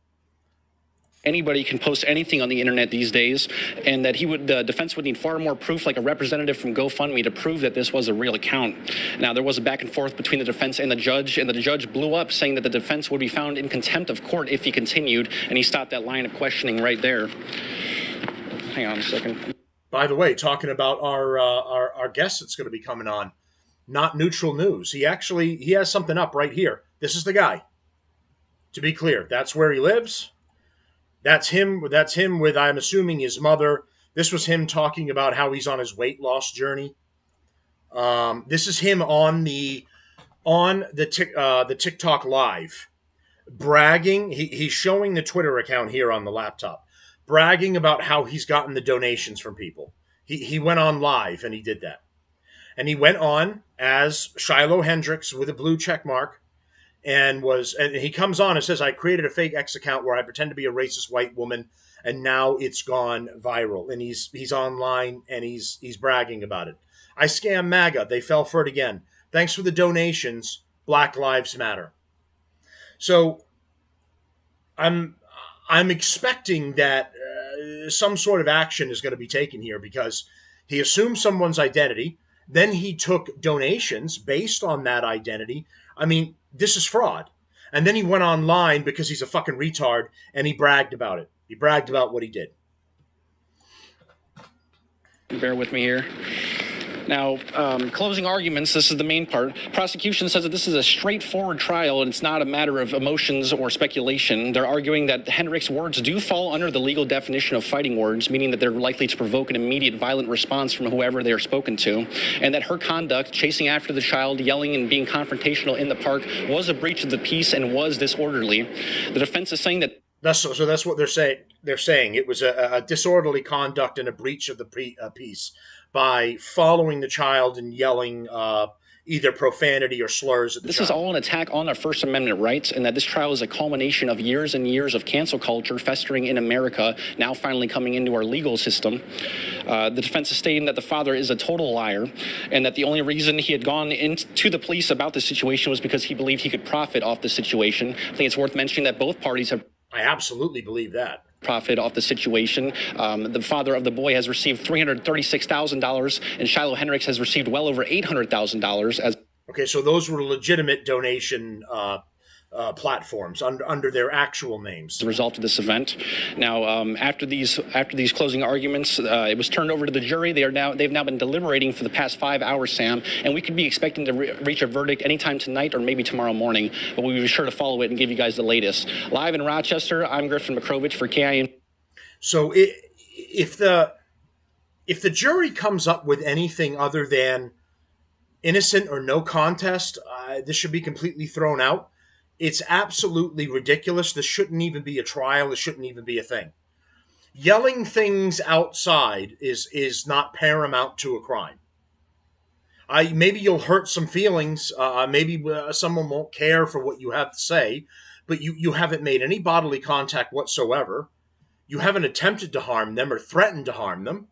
S11: Anybody can post anything on the internet these days, and that the defense would need far more proof, like a representative from GoFundMe, to prove that this was a real account. Now, there was a back and forth between the defense and the judge blew up, saying that the defense would be found in contempt of court if he continued, and he stopped that line of questioning right there. Hang on a second.
S1: By the way, talking about our guest that's going to be coming on, Not Neutral News. He has something up right here. This is the guy. To be clear, that's where he lives. That's him with, I'm assuming, his mother. This was him talking about how he's on his weight loss journey. This is him on the TikTok live, bragging. He's showing the Twitter account here on the laptop, bragging about how he's gotten the donations from people. He went on live and he did that. And he went on as Shiloh Hendricks with a blue check mark. And he comes on and says, I created a fake X account where I pretend to be a racist white woman, and now it's gone viral. And he's online and he's bragging about it. I scam MAGA. They fell for it again. Thanks for the donations. Black Lives Matter. So I'm expecting that some sort of action is going to be taken here, because he assumed someone's identity. Then he took donations based on that identity. I mean, this is fraud. And then he went online because he's a fucking retard and he bragged about it. He bragged about what he did.
S11: Bear with me here. Now, closing arguments, this is the main part. Prosecution says that this is a straightforward trial and it's not a matter of emotions or speculation. They're arguing that Hendricks' words do fall under the legal definition of fighting words, meaning that they're likely to provoke an immediate violent response from whoever they are spoken to, and that her conduct, chasing after the child, yelling and being confrontational in the park, was a breach of the peace and was disorderly. The defense is saying that
S1: that's what they're saying. They're saying it was a disorderly conduct and a breach of the peace by following the child and yelling either profanity or slurs at the
S11: This
S1: child.
S11: is all an attack on our First Amendment rights, and that this trial is a culmination of years and years of cancel culture festering in America, now finally coming into our legal system. The defense is stating that the father is a total liar, and that the only reason he had gone into the police about the situation was because he believed he could profit off the situation. I think it's worth mentioning that both parties have...
S1: I absolutely believe that.
S11: Profit off the situation. The father of the boy has received $336,000, and Shiloh Hendricks has received well over $800,000 as...
S1: Okay, so those were legitimate donation platforms under their actual names.
S11: As a result of this event. Now, after these closing arguments, it was turned over to the jury. They've now been deliberating for the past 5 hours, Sam, and we could be expecting to reach a verdict anytime tonight or maybe tomorrow morning. But we'll be sure to follow it and give you guys the latest. Live in Rochester, I'm Griffin McCrovich for KIN.
S1: So if the jury comes up with anything other than innocent or no contest, this should be completely thrown out. It's absolutely ridiculous. This shouldn't even be a trial. This shouldn't even be a thing. Yelling things outside is not paramount to a crime. Maybe you'll hurt some feelings. Maybe someone won't care for what you have to say, but you haven't made any bodily contact whatsoever. You haven't attempted to harm them or threatened to harm them.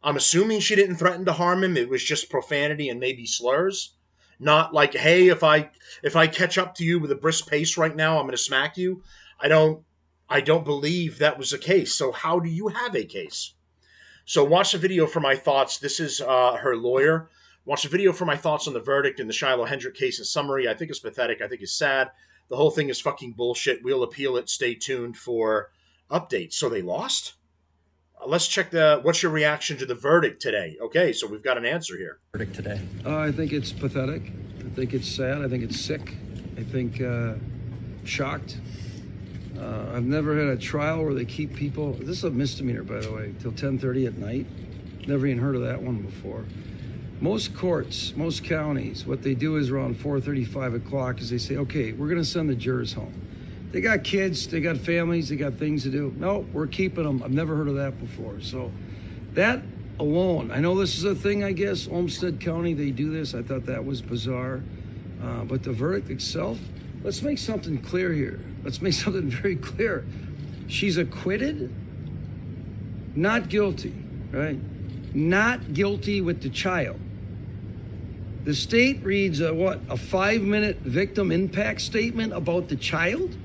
S1: I'm assuming she didn't threaten to harm him. It was just profanity and maybe slurs. Not like, hey, if I catch up to you with a brisk pace right now, I'm going to smack you. I don't believe that was the case. So how do you have a case? So watch the video for my thoughts. This is her lawyer. Watch the video for my thoughts on the verdict in the Shiloh Hendrick case in summary. I think it's pathetic. I think it's sad. The whole thing is fucking bullshit. We'll appeal it. Stay tuned for updates. So they lost? Let's check what's your reaction to the verdict today? Okay, so we've got an answer here.
S12: Verdict today.
S13: I think it's pathetic. I think it's sad. I think it's sick. I think shocked. I've never had a trial where they keep people. This is a misdemeanor, by the way, till 10:30 at night. Never even heard of that one before. Most courts, most counties, what they do is around 4:30, 5 o'clock is they say, okay, we're going to send the jurors home. They got kids, they got families, they got things to do. No, we're keeping them. I've never heard of that before. So that alone, I know this is a thing, I guess, Olmsted County, they do this. I thought that was bizarre. But the verdict itself, let's make something clear here. Let's make something very clear. She's acquitted, not guilty, right? Not guilty with the child. The state reads a 5-minute victim impact statement about the child?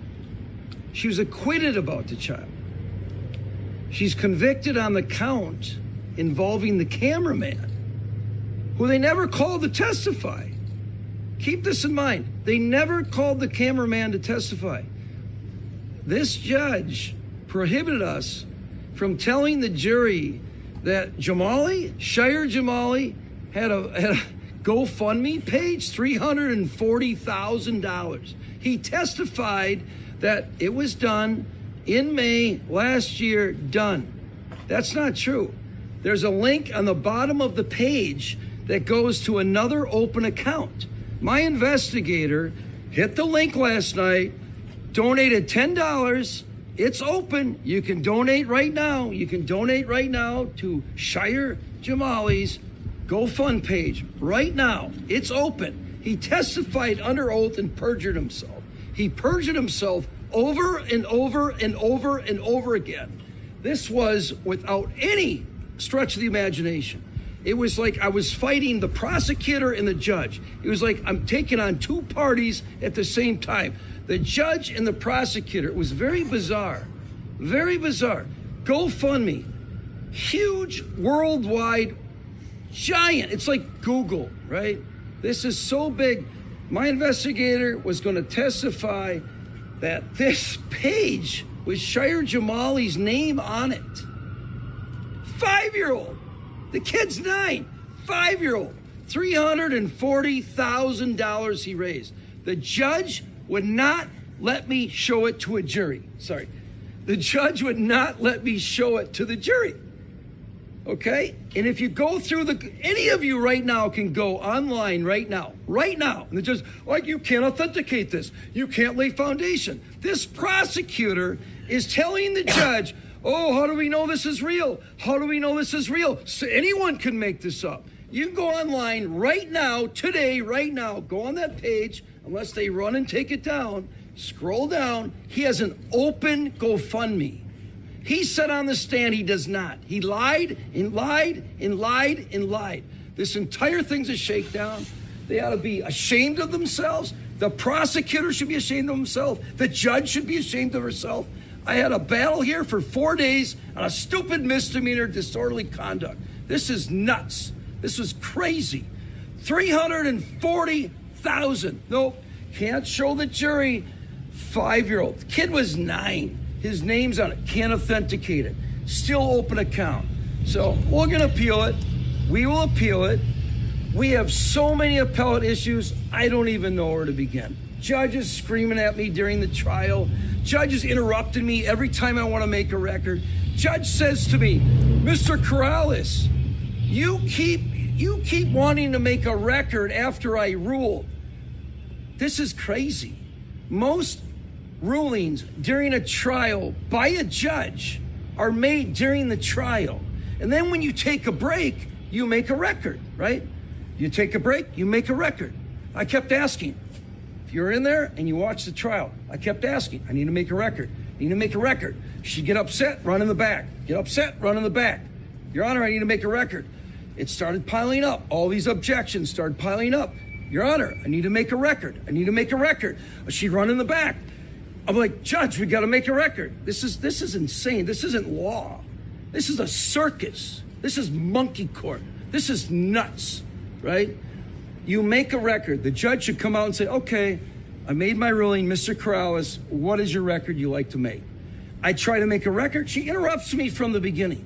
S13: She was acquitted about the child. She's convicted on the count involving the cameraman, who they never called to testify. Keep this in mind. They never called the cameraman to testify. This judge prohibited us from telling the jury that Shire Jamali, had a GoFundMe page, $340,000. He testified that it was done in May last year, done. That's not true. There's a link on the bottom of the page that goes to another open account. My investigator hit the link last night, donated $10. It's open. You can donate right now. You can donate right now to Shire Jamali's GoFund page right now. It's open. He testified under oath and perjured himself. He perjured himself over and over and over and over again. This was without any stretch of the imagination. It was like I was fighting the prosecutor and the judge. It was like I'm taking on two parties at the same time. The judge and the prosecutor. It was very bizarre. Very bizarre. GoFundMe. Huge, worldwide, giant. It's like Google, right? This is so big. My investigator was going to testify that this page with Shire Jamali's name on it. 5-year-old. The kid's 9. 5-year-old. $340,000 he raised. The judge would not let me show it to a jury. Sorry. The judge would not let me show it to the jury. Okay? And if you go through any of you right now can go online right now. And the judge, like, you can't authenticate this. You can't lay foundation. This prosecutor is telling the judge, oh, how do we know this is real? How do we know this is real? So anyone can make this up. You can go online right now, today, right now. Go on that page, unless they run and take it down. Scroll down. He has an open GoFundMe. He said on the stand he does not. He lied and lied and lied and lied. This entire thing's a shakedown. They ought to be ashamed of themselves. The prosecutor should be ashamed of himself. The judge should be ashamed of herself. I had a battle here for 4 days on a stupid misdemeanor, disorderly conduct. This is nuts. This was crazy. 340,000. Nope. Can't show the jury. 5-year-old. The kid was 9. His name's on it. Can't authenticate it. Still open account. So we're going to appeal it. We will appeal it. We have so many appellate issues, I don't even know where to begin. Judges screaming at me during the trial. Judges interrupting me every time I want to make a record. Judge says to me, Mr. Corrales, you keep wanting to make a record after I rule. This is crazy. Most rulings during a trial by a judge are made during the trial. And then when you take a break, you make a record, right? You take a break, you make a record. I kept asking. If you're in there and you watch the trial, I kept asking, I need to make a record. I need to make a record. She'd get upset, run in the back. Get upset, run in the back. Your Honor, I need to make a record. It started piling up. All these objections started piling up. Your Honor, I need to make a record. I need to make a record. She'd run in the back. I'm like, Judge, we got to make a record. This is insane. This isn't law. This is a circus. This is monkey court. This is nuts, right? You make a record. The judge should come out and say, okay, I made my ruling, Mr. Corrales, what is your record you like to make? I try to make a record. She interrupts me from the beginning,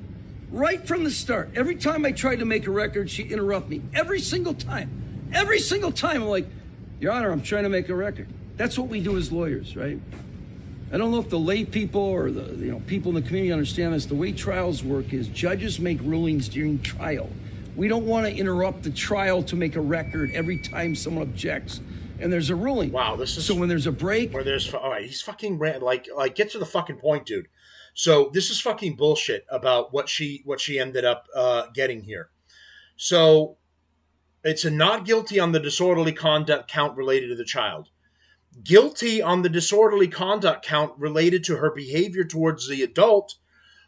S13: right from the start. Every time I tried to make a record, she interrupts me. Every single time. Every single time. I'm like, Your Honor, I'm trying to make a record. That's what we do as lawyers, right? I don't know if the lay people or the people in the community understand this. The way trials work is judges make rulings during trial. We don't want to interrupt the trial to make a record every time someone objects and there's a ruling.
S1: Wow, this is
S13: so when there's a break.
S1: Where there's all right, he's fucking like get to the fucking point, dude. So this is fucking bullshit about what she ended up getting here. So it's a not guilty on the disorderly conduct count related to the child. Guilty on the disorderly conduct count related to her behavior towards the adult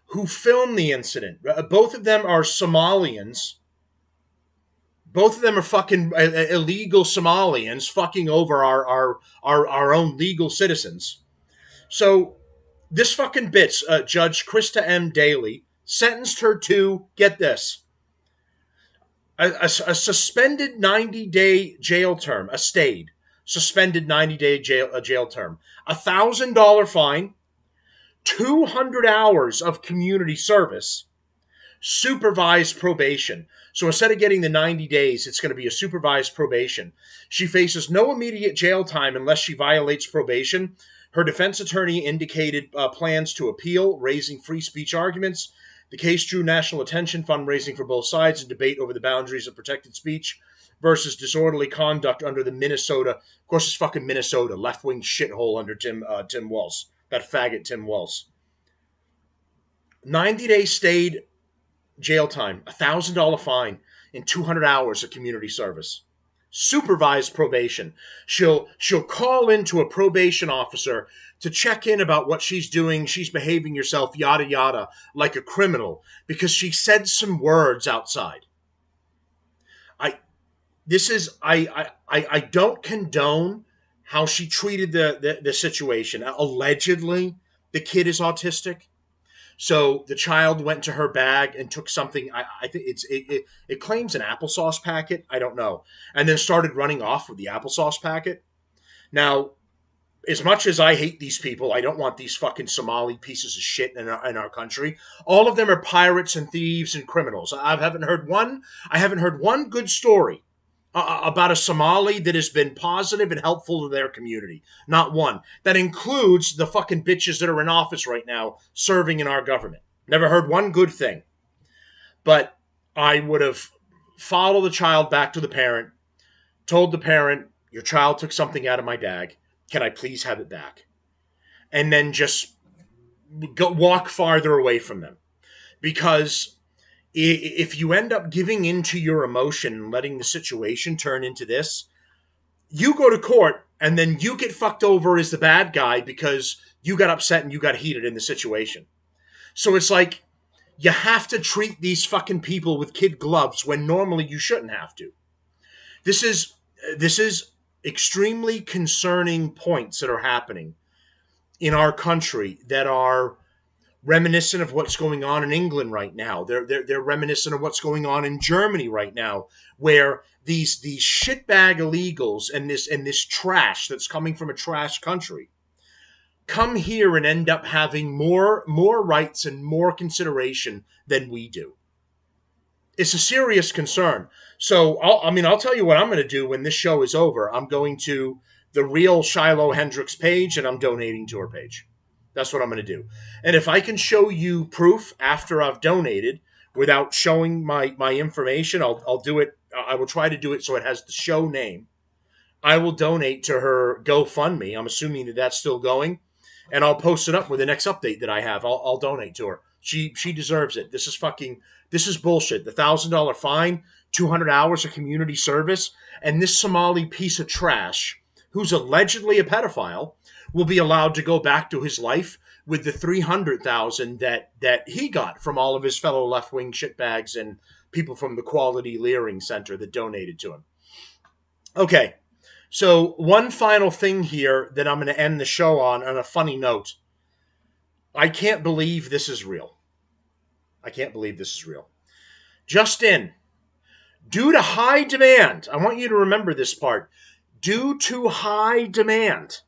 S1: who filmed the incident. Both of them are Somalians. Both of them are fucking illegal Somalians fucking over our own legal citizens. So this fucking bitch, Judge Krista M. Daly, sentenced her to, get this, a suspended 90-day jail term, a stayed suspended 90-day jail term, $1,000 fine, 200 hours of community service, supervised probation. So instead of getting the 90 days, it's going to be a supervised probation. She faces no immediate jail time unless she violates probation. Her defense attorney indicated plans to appeal, raising free speech arguments. The case drew national attention, fundraising for both sides, and debate over the boundaries of protected speech versus disorderly conduct under the Minnesota. Of course, it's fucking Minnesota, left-wing shithole under Tim Walz. That faggot Tim Walz. 90-day stayed jail time, $1,000 fine, and 200 hours of community service. Supervised probation. She'll call into a probation officer to check in about what she's doing. She's behaving herself, yada yada, like a criminal because she said some words outside. I don't condone how she treated the situation. Allegedly, the kid is autistic. So the child went to her bag and took something. I think it claims an applesauce packet. I don't know. And then started running off with the applesauce packet. Now, as much as I hate these people, I don't want these fucking Somali pieces of shit in our country. All of them are pirates and thieves and criminals. I haven't heard one good story about a Somali that has been positive and helpful to their community. Not one. That includes the fucking bitches that are in office right now serving in our government. Never heard one good thing. But I would have followed the child back to the parent, told the parent, your child took something out of my bag. Can I please have it back? And then just walk farther away from them. Because If you end up giving into your emotion and letting the situation turn into this, you go to court and then you get fucked over as the bad guy because you got upset and you got heated in the situation. So it's like you have to treat these fucking people with kid gloves when normally you shouldn't have to. This is extremely concerning points that are happening in our country that are reminiscent of what's going on in England right now. They're reminiscent of what's going on in Germany right now, where these shitbag illegals and this trash that's coming from a trash country come here and end up having more rights and more consideration than we do. It's a serious concern. So I'll tell you what I'm going to do when this show is over. I'm going to the real Shiloh Hendricks page and I'm donating to her page. That's what I'm going to do. And if I can show you proof after I've donated without showing my information, I'll do it. I will try to do it so it has the show name. I will donate to her GoFundMe. I'm assuming that that's still going. And I'll post it up with the next update that I have. I'll donate to her. She deserves it. This is bullshit. The $1,000 fine, 200 hours of community service, and this Somali piece of trash, who's allegedly a pedophile, will be allowed to go back to his life with the $300,000 that he got from all of his fellow left-wing shitbags and people from the Quality Leering Center that donated to him. Okay, so one final thing here that I'm going to end the show on a funny note. I can't believe this is real. I can't believe this is real. Just in, due to high demand, I want you to remember this part. Due to high demand,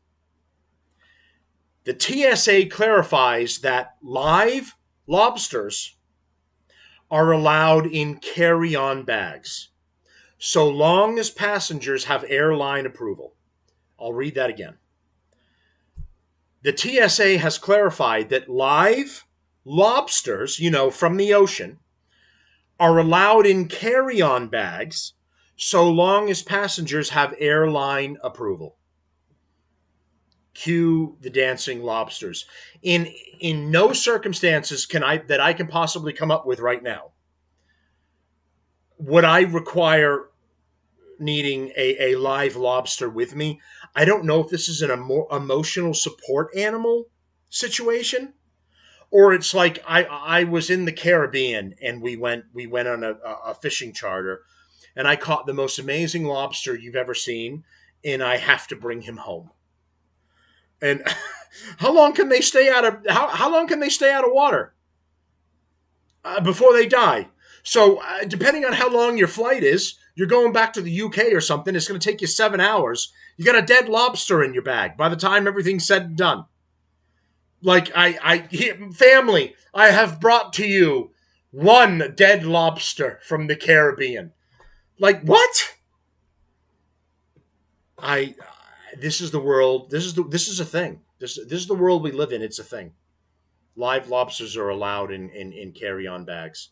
S1: the TSA clarifies that live lobsters are allowed in carry-on bags, so long as passengers have airline approval. I'll read that again. The TSA has clarified that live lobsters, from the ocean, are allowed in carry-on bags so long as passengers have airline approval. Cue the dancing lobsters. In no circumstances that I can possibly come up with right now would I require needing a live lobster with me. I don't know if this is an emotional support animal situation, or it's like I was in the Caribbean and we went on a fishing charter, and I caught the most amazing lobster you've ever seen, and I have to bring him home. And how long can they stay out of water before they die? So depending on how long your flight is, you're going back to the UK or something, it's going to take you 7 hours. You got a dead lobster in your bag by the time everything's said and done. Like, family, I have brought to you one dead lobster from the Caribbean. Like, what? This is the world. This is a thing. This is the world we live in. It's a thing. Live lobsters are allowed in carry-on bags.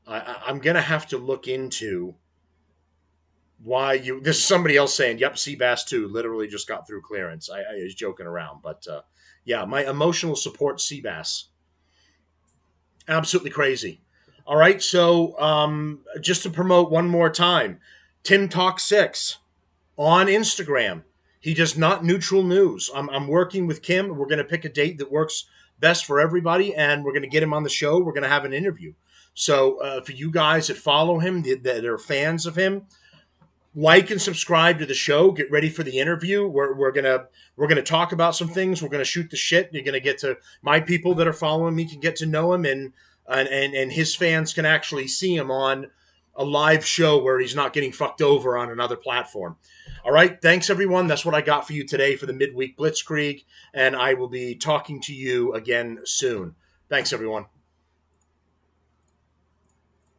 S1: I'm going to have to look into why this is somebody else saying, yep, sea bass too, literally just got through clearance. I was joking around, but yeah, my emotional support sea bass. Absolutely crazy. All right, so just to promote one more time, Tim Talk 6 on Instagram. He does not neutral news. I'm working with Kim. We're going to pick a date that works best for everybody, and we're going to get him on the show. We're going to have an interview. So for you guys that follow him, that are fans of him, like and subscribe to the show. Get ready for the interview. We're gonna talk about some things. We're gonna shoot the shit. You're gonna get to my people that are following me can get to know him, and his fans can actually see him on a live show where he's not getting fucked over on another platform. All right, thanks everyone. That's what I got for you today for the midweek Blitzkrieg, and I will be talking to you again soon. Thanks everyone.